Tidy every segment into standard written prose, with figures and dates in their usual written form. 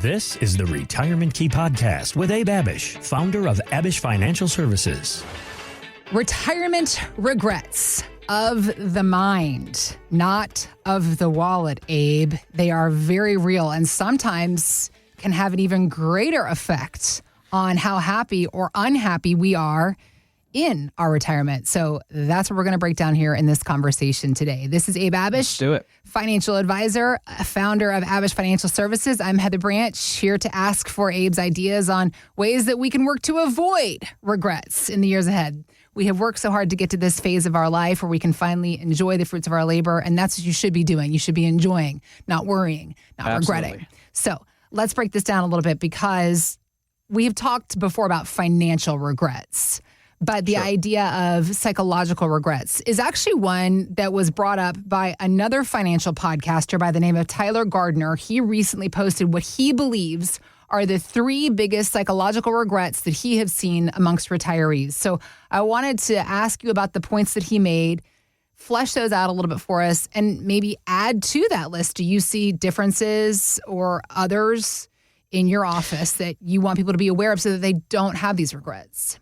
This is the Retirement Key Podcast with Abe Abich, founder of Abich Financial Services. Retirement regrets of the mind, not of the wallet, Abe. They are very real and sometimes can have an even greater effect on how happy or unhappy we are in our retirement. So that's what we're going to break down here in this conversation today. This is Abe Abich. Let's do it. Financial advisor, founder of Abich Financial Services. I'm Heather Branch, here to ask for Abe's ideas on ways that we can work to avoid regrets in the years ahead. We have worked so hard to get to this phase of our life where we can finally enjoy the fruits of our labor, and that's what you should be doing. You should be enjoying, not worrying, not Absolutely. regretting. So let's break this down a little bit because we've talked before about financial regrets. But the idea of psychological regrets is actually one that was brought up by another financial podcaster by the name of Tyler Gardner. He recently posted what he believes are the 3 biggest psychological regrets that he has seen amongst retirees. So I wanted to ask you about the points that he made, flesh those out a little bit for us, and maybe add to that list. Do you see differences or others in your office that you want people to be aware of so that they don't have these regrets?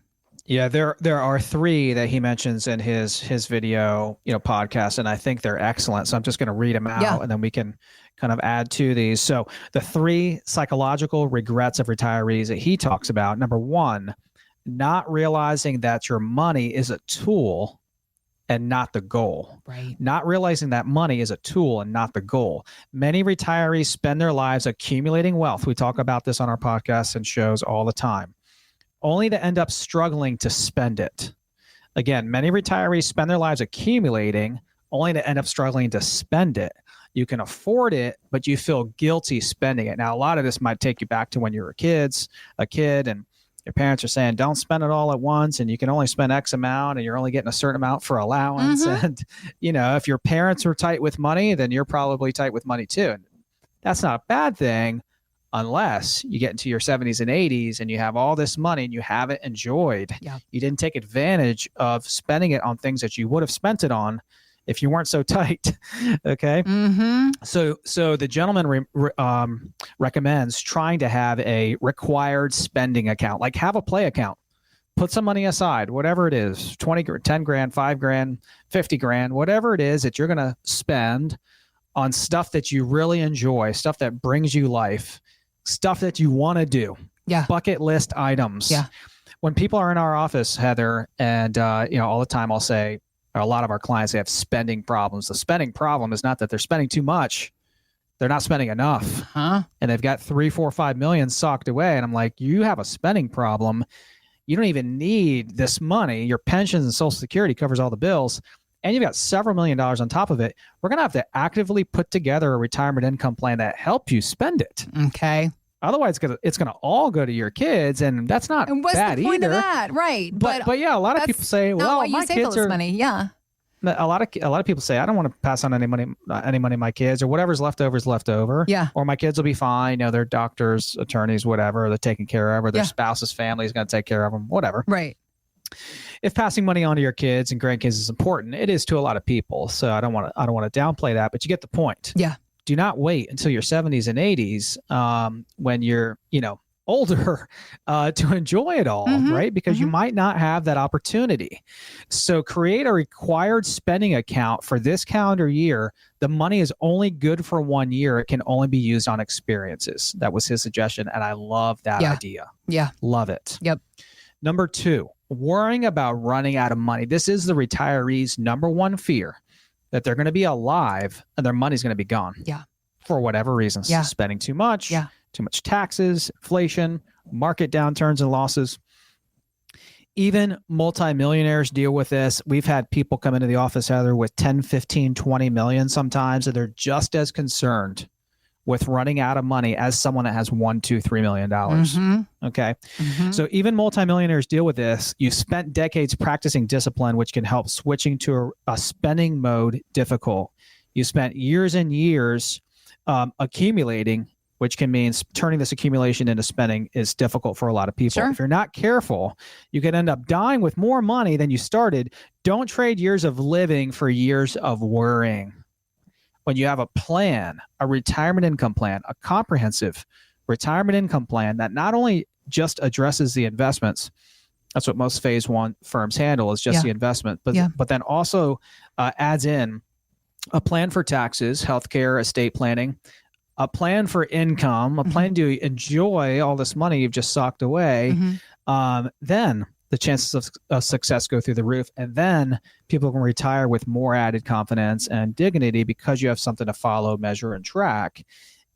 Yeah, there are 3 that he mentions in his video, podcast, and I think they're excellent. So I'm just going to read them out, and then we can kind of add to these. So the 3 psychological regrets of retirees that he talks about: number 1, not realizing that your money is a tool and not the goal. Right. Not realizing that money is a tool and not the goal. Many retirees spend their lives accumulating wealth. We talk about this on our podcasts and shows all the time, only to end up struggling to spend it. Again, many retirees spend their lives accumulating only to end up struggling to spend it. You can afford it, but you feel guilty spending it. Now, a lot of this might take you back to when you were a kid, and your parents are saying, don't spend it all at once, and you can only spend X amount, and you're only getting a certain amount for allowance. Mm-hmm. And, if your parents were tight with money, then you're probably tight with money too. And that's not a bad thing, unless you get into your 70s and 80s and you have all this money and you haven't enjoyed. Yeah. You didn't take advantage of spending it on things that you would have spent it on if you weren't so tight. Okay. Mm-hmm. So the gentleman recommends trying to have a required spending account, like have a play account. Put some money aside, whatever it is, 20, 10 grand, 5 grand, 50 grand, whatever it is that you're going to spend on stuff that you really enjoy, stuff that brings you life, stuff that you want to do. Yeah. Bucket list items. Yeah. When people are in our office, Heather, and all the time I'll say, a lot of our clients, they have spending problems. The spending problem is not that they're spending too much. They're not spending enough. Huh? And they've got 3, 4, 5 million socked away. And I'm like, you have a spending problem. You don't even need this money. Your pensions and Social Security covers all the bills. And you've got several $1 million on top of it. We're going to have to actively put together a retirement income plan that helps you spend it. Okay. Otherwise, it's gonna all go to your kids, and that's not And what's bad the point either. of that? Right. But yeah, a lot of people say, "Well, well, you my save all kids this are." money." Yeah. A lot of people say, I don't want to pass on any money to my kids, or whatever's left over is left over. Yeah. Or my kids will be fine. They're doctors, attorneys, whatever. They're taken care of, or their spouse's family is going to take care of them. Whatever. Right. If passing money on to your kids and grandkids is important, it is to a lot of people. So I don't want to downplay that, but you get the point. Yeah. Do not wait until your 70s and 80s when you're, older to enjoy it all, right? Because you might not have that opportunity. So create a required spending account for this calendar year. The money is only good for 1 year. It can only be used on experiences. That was his suggestion, and I love that idea. Yeah. Love it. Yep. Number 2, worrying about running out of money. This is the retiree's number 1 fear, that they're going to be alive and their money's going to be gone. Yeah. For whatever reasons. Yeah. Spending too much. Yeah. Too much taxes, inflation, market downturns and losses. Even multimillionaires deal with this. We've had people come into the office, Heather, with 10, 15, 20 million sometimes, and they're just as concerned with running out of money as someone that has $1, $2, $3 million. Okay. So even multimillionaires deal with this. You spent decades practicing discipline, which can help switching to a spending mode difficult. You spent years and years accumulating, which can mean turning this accumulation into spending is difficult for a lot of people. Sure. If you're not careful, you could end up dying with more money than you started. Don't trade years of living for years of worrying. When you have a plan, a retirement income plan, a comprehensive retirement income plan that not only just addresses the investments, that's what most phase one firms handle, is just the investment, but then also adds in a plan for taxes, healthcare, estate planning, a plan for income, a plan to enjoy all this money you've just socked away. Then the chances of success go through the roof. And then people can retire with more added confidence and dignity because you have something to follow, measure, and track.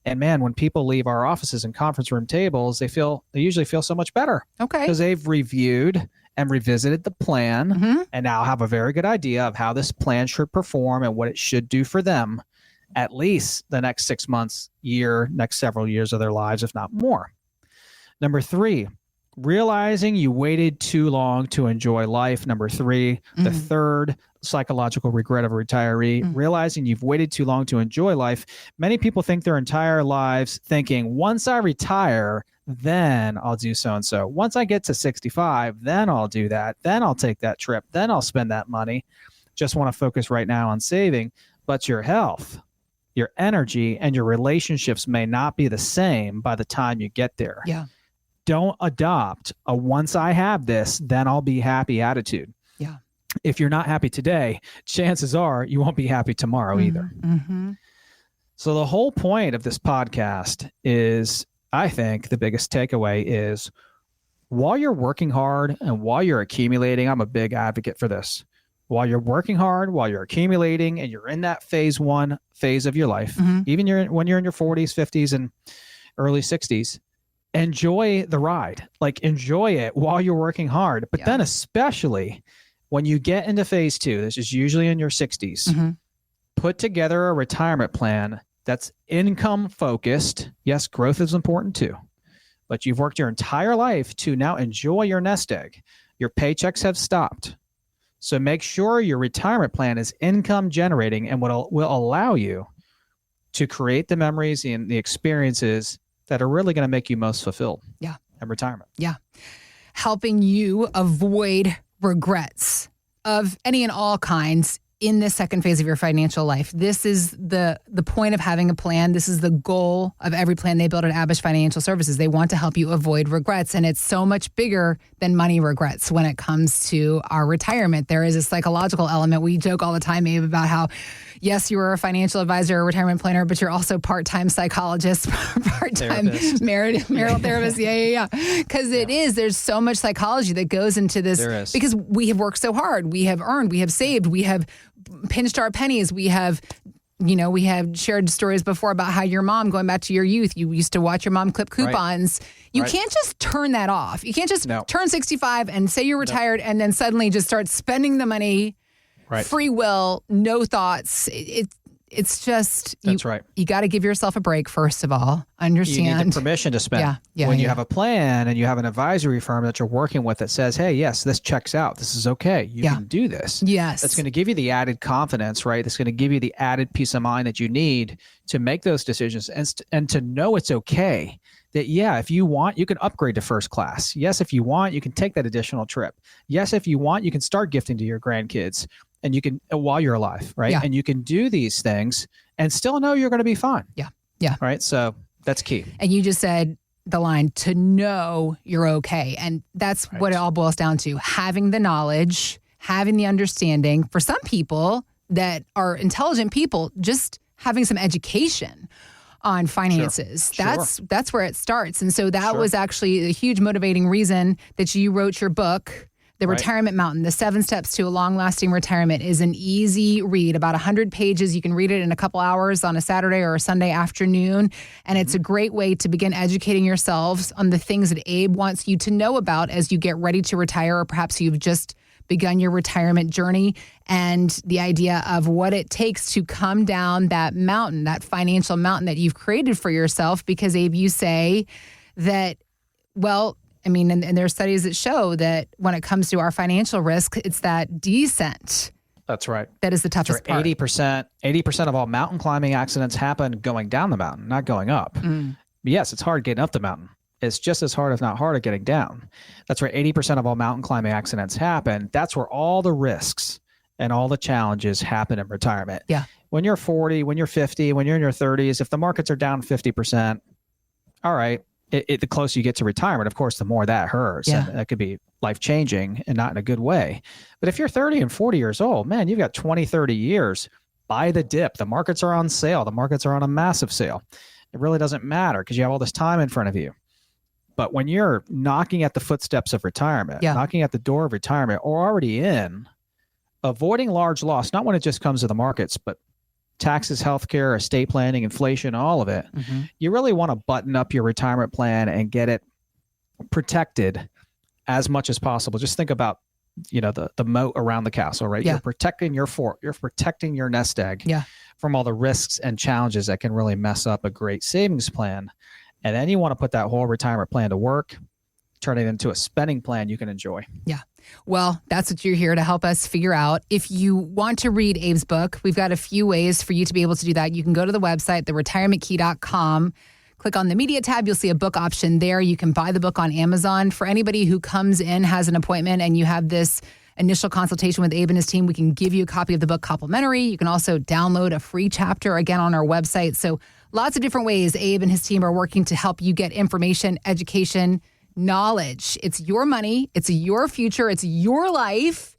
And man, when people leave our offices and conference room tables, they usually feel so much better. Okay. Because they've reviewed and revisited the plan and now have a very good idea of how this plan should perform and what it should do for them at least the next 6 months, year, next several years of their lives, if not more. Number 3, realizing you waited too long to enjoy life. Number 3, the third psychological regret of a retiree, realizing you've waited too long to enjoy life. Many people think their entire lives thinking, once I retire, then I'll do so-and-so. Once I get to 65, then I'll do that. Then I'll take that trip. Then I'll spend that money. Just want to focus right now on saving. But your health, your energy, and your relationships may not be the same by the time you get there. Yeah. Don't adopt a once I have this, then I'll be happy attitude. Yeah. If you're not happy today, chances are you won't be happy tomorrow either. So the whole point of this podcast is, I think the biggest takeaway is, while you're working hard and while you're accumulating, I'm a big advocate for this. While you're working hard, while you're accumulating, and you're in that phase one phase of your life, even when you're in your 40s, 50s, and early 60s, enjoy the ride. Like, enjoy it while you're working hard. But then especially when you get into phase 2, this is usually in your 60s, put together a retirement plan that's income focused. Yes, growth is important too, but you've worked your entire life to now enjoy your nest egg. Your paychecks have stopped. So make sure your retirement plan is income generating and will allow you to create the memories and the experiences that are really going to make you most fulfilled in retirement. Yeah. Helping you avoid regrets of any and all kinds in this second phase of your financial life. This is the point of having a plan. This is the goal of every plan they build at Abish Financial Services. They want to help you avoid regrets. And it's so much bigger than money regrets when it comes to our retirement. There is a psychological element. We joke all the time, Abe, about how, yes, you are a financial advisor or retirement planner, but you're also part-time psychologist, part-time marital therapist. Yeah. Because there's so much psychology that goes into this. There is. Because we have worked so hard. We have earned, we have saved, we have pinched our pennies. We have shared stories before about how your mom, going back to your youth, you used to watch your mom clip coupons. Right. You can't just turn that off. You can't just turn 65 and say you're retired and then suddenly just start spending the money. Right. Free will, no thoughts. It's just, you got to give yourself a break, first of all. Understand. You need the permission to spend. When you have a plan and you have an advisory firm that you're working with that says, hey, yes, this checks out. This is okay. You can do this. Yes. That's going to give you the added confidence, right? That's going to give you the added peace of mind that you need to make those decisions and to know it's okay. That, if you want, you can upgrade to first class. Yes, if you want, you can take that additional trip. Yes, if you want, you can start gifting to your grandkids. And you can, while you're alive, right? And you can do these things and still know you're going to be fine. Yeah. Right. So that's key. And you just said the line, to know you're okay. And that's what it all boils down to. Having the knowledge, having the understanding. For some people that are intelligent people, just having some education on finances. That's where it starts. And so that was actually a huge motivating reason that you wrote your book, The Retirement Mountain, The 7 Steps to a Long-Lasting Retirement. Is an easy read, about 100 pages. You can read it in a couple hours on a Saturday or a Sunday afternoon. And it's a great way to begin educating yourselves on the things that Abe wants you to know about as you get ready to retire, or perhaps you've just begun your retirement journey, and the idea of what it takes to come down that mountain, that financial mountain that you've created for yourself. Because, Abe, you say that, and there are studies that show that when it comes to our financial risk, it's that descent. That's right. That is the toughest part. 80% of all mountain climbing accidents happen going down the mountain, not going up. Yes, it's hard getting up the mountain. It's just as hard, if not harder, getting down. That's where 80% of all mountain climbing accidents happen. That's where all the risks and all the challenges happen in retirement. Yeah. When you're 40, when you're 50, when you're in your 30s, if the markets are down 50%, all right, the closer you get to retirement, of course, the more that hurts. Yeah. And that could be life-changing and not in a good way. But if you're 30 and 40 years old, man, you've got 20, 30 years. Buy the dip. The markets are on sale. The markets are on a massive sale. It really doesn't matter because you have all this time in front of you. But when you're knocking at the footsteps of retirement, knocking at the door of retirement, or already in, avoiding large loss, not when it just comes to the markets, but taxes, healthcare, estate planning, inflation, all of it, you really want to button up your retirement plan and get it protected as much as possible. Just think about, the moat around the castle, right? You're protecting your fort. You're protecting your nest egg from all the risks and challenges that can really mess up a great savings plan. And then you want to put that whole retirement plan to work, turn it into a spending plan you can enjoy. Yeah. Well, that's what you're here to help us figure out. If you want to read Abe's book, we've got a few ways for you to be able to do that. You can go to the website, theretirementkey.com. Click on the media tab. You'll see a book option there. You can buy the book on Amazon. For anybody who comes in, has an appointment, and you have this initial consultation with Abe and his team, we can give you a copy of the book complimentary. You can also download a free chapter, again, on our website. So lots of different ways Abe and his team are working to help you get information, education, knowledge. It's your money. It's your future. It's your life.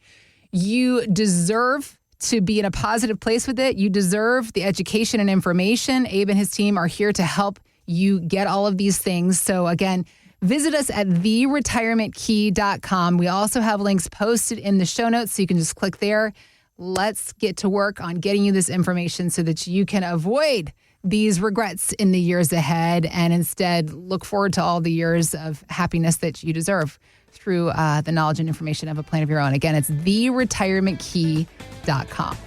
You deserve to be in a positive place with it. You deserve the education and information. Abe and his team are here to help you get all of these things. So again, visit us at theretirementkey.com. We also have links posted in the show notes, so you can just click there. Let's get to work on getting you this information so that you can avoid these regrets in the years ahead and instead look forward to all the years of happiness that you deserve through the knowledge and information of a plan of your own. Again, it's theretirementkey.com.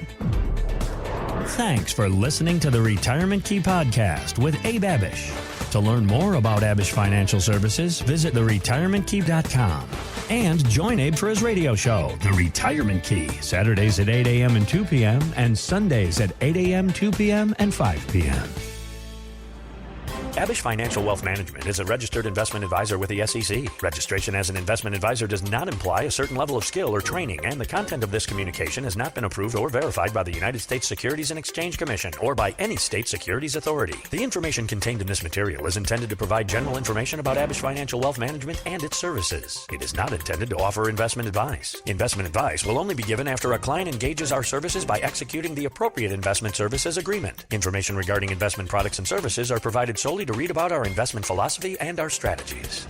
Thanks for listening to the Retirement Key Podcast with Abe Abich. To learn more about Abich Financial Services, visit theretirementkey.com. And join Abe for his radio show, The Retirement Key, Saturdays at 8 a.m. and 2 p.m. and Sundays at 8 a.m., 2 p.m., and 5 p.m. Abish Financial Wealth Management is a registered investment advisor with the SEC. Registration as an investment advisor does not imply a certain level of skill or training, and the content of this communication has not been approved or verified by the United States Securities and Exchange Commission or by any state securities authority. The information contained in this material is intended to provide general information about Abish Financial Wealth Management and its services. It is not intended to offer investment advice. Investment advice will only be given after a client engages our services by executing the appropriate investment services agreement. Information regarding investment products and services are provided solely to read about our investment philosophy and our strategies.